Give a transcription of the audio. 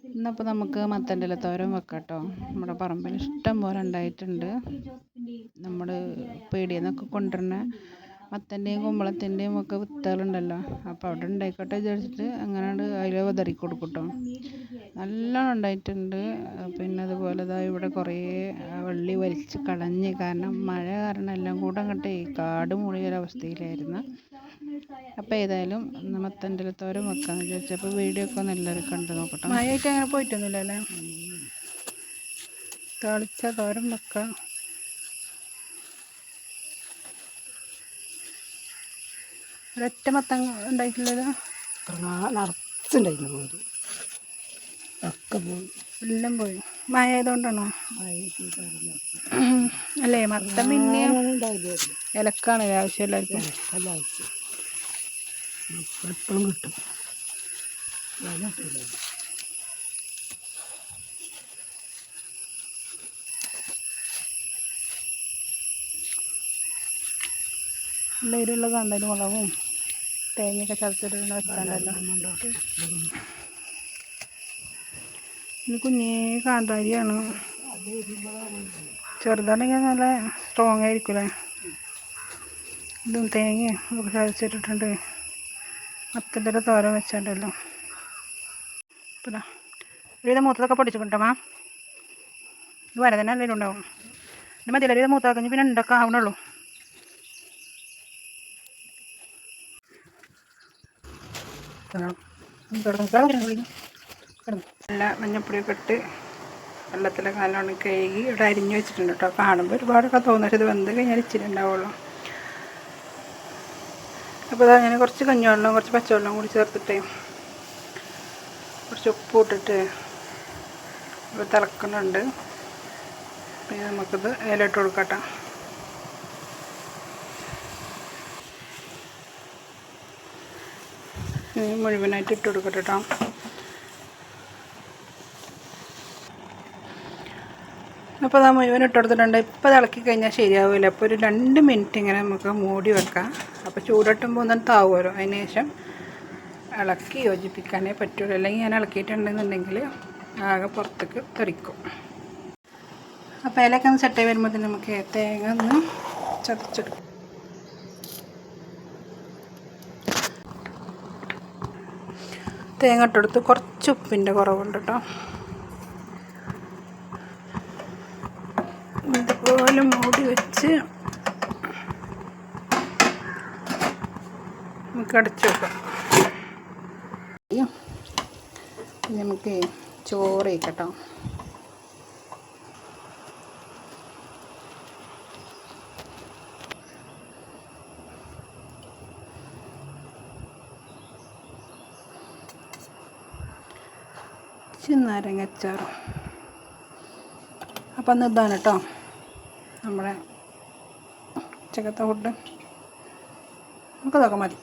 ഇന്നപ്പോൾ നമുക്ക് മത്തൻ്റെ ഇല തോരൻ വെക്കാം കേട്ടോ. നമ്മുടെ പറമ്പിൽ ഇഷ്ടം പോലെ ഉണ്ടായിട്ടുണ്ട്. നമ്മൾ പീടികയിൽ നിന്നൊക്കെ കൊണ്ടുവരുന്ന മത്തൻ്റെയും കുമ്പളത്തിൻ്റെയും ഒക്കെ വിത്തുകളുണ്ടല്ലോ, അപ്പോൾ അവിടെ ഉണ്ടായിക്കോട്ടെ വിചാരിച്ചിട്ട് അങ്ങനെ അതിൽ വിതറി കൊടുക്കും കേട്ടോ. നല്ലോണം ഉണ്ടായിട്ടുണ്ട്. പിന്നെ അതുപോലെ ഇവിടെ കുറേ വള്ളി വലിച്ച് കളഞ്ഞ്, കാരണം മഴ കാരണം എല്ലാം കൂടെ അങ്ങോട്ടേ കാട് മൂടിയൊരവസ്ഥയിലായിരുന്നു. അപ്പോൾ ഏതായാലും മത്തൻ്റെ ഇല തോരൻ വെക്കാമെന്ന് വിചാരിച്ചപ്പോൾ വീഡിയോ ഒക്കെ ഒന്ന് എല്ലാവരും കണ്ടു നോക്കട്ടെ. മഴയായിട്ട് അങ്ങനെ പോയിട്ടൊന്നുമില്ല അല്ലേ. തളിച്ച തോരൻ വെക്കാം. ഒരൊറ്റ മത്തം ഉണ്ടായിട്ടില്ലല്ലോ, നിറച്ചുണ്ടായിരുന്നു. പോയി ഒക്കെ പോയി, എല്ലാം പോയി. മഴ ആയതുകൊണ്ടാണോ? അല്ലേ, മത്തം പിന്നെ ഇലക്കാണ് ആവശ്യം എല്ലാവർക്കും. എപ്പോഴും കിട്ടും. നല്ല ഇരുള്ള കാന്താരി മുളകും തേങ്ങയൊക്കെ ചതച്ചിട്ട് വെച്ചാണ്ടല്ലോ. ഇത് കുഞ്ഞേ കാന്താരിയാണ്. ചെറുതാണെങ്കിൽ നല്ല സ്ട്രോങ് ആയിരിക്കുമല്ലേ. ഇതും തേങ്ങയും ഒക്കെ ചതച്ചിട്ടിട്ടുണ്ട്. മത്തൻ്റെ ഇല തോരൻ വെച്ചാണ്ടല്ലോ. പിന്നെ ഒരുവിധം മൂത്തതൊക്കെ പൊടിച്ചിട്ടുണ്ടാ. ഇത് വരെ തന്നെ എന്തെങ്കിലും ഉണ്ടാവും. ഇത് മതിയല്ലോ, ഒരുവിധം മൂത്താക്കഞ്ഞ് പിന്നെ ഉണ്ടാക്കാൻ ആവണുള്ളൂ. നല്ല മഞ്ഞപ്പൊടിയൊക്കെ ഇട്ട് വെള്ളത്തിലൊക്കെ നല്ലോണം കഴുകി ഇവിടെ അരിഞ്ഞ് വെച്ചിട്ടുണ്ട് കേട്ടോ. കാണുമ്പോൾ ഒരുപാടൊക്കെ തോന്നുന്നത് ഇത് വെന്ത് കഴിഞ്ഞാൽ ഇച്ചിരി ഉണ്ടാവുള്ളൂ. അപ്പോൾ അതാ ഞാൻ കുറച്ച് കഞ്ഞിവെള്ളം കുറച്ച് പച്ചവെള്ളം കൂടി ചേർത്തിട്ട് കുറച്ച് ഉപ്പ് ഇട്ടിട്ട് ഇപ്പോൾ തിളക്കുന്നുണ്ട്. പിന്നെ നമുക്കിത് ഇലയിട്ട് കൊടുക്കാം. മുഴുവനായിട്ട് ഇട്ട് കൊടുക്കട്ടെ കേട്ടോ. അപ്പോൾ അത് മുഴുവൻ ഇട്ട് കൊടുത്തിട്ടുണ്ട്. ഇപ്പോൾ ഇളക്കി കഴിഞ്ഞാൽ ശരിയാവില്ല. അപ്പോൾ ഒരു 2 മിനിറ്റ് ഇങ്ങനെ നമുക്ക് മൂടി വെക്കാം. അപ്പോൾ ചൂടട്ടുമ്പോൾ ഒന്നും താവുമല്ലോ. അതിന് ശേഷം ഇളക്കി യോജിപ്പിക്കാനേ പറ്റുള്ളൂ. അല്ലെങ്കിൽ ഞാൻ ഇളക്കിയിട്ടുണ്ടെന്നുണ്ടെങ്കിൽ ആകെ പുറത്തേക്ക് തെറിക്കും. അപ്പോൾ ഇലയൊക്കെ ഒന്ന് സെറ്റായി വരുമ്പോൾ നമുക്ക് തേങ്ങ ഒന്ന് ചതച്ചെടുക്കും. തേങ്ങ ഇട്ടെടുത്ത് കുറച്ച് ഉപ്പിൻ്റെ കുറവുണ്ട് കേട്ടോ. ഇതുപോലെ മൂടി വെച്ച് നമുക്ക് അടച്ചു വെക്കാം. നമുക്ക് ചോറ് കേട്ടോ. നാരങ്ങച്ചാറും. അപ്പം അന്ന് ഇതാണ് കേട്ടോ നമ്മുടെ ഉച്ചക്കത്തെ ഫുഡ്. നമുക്കതൊക്കെ മതി.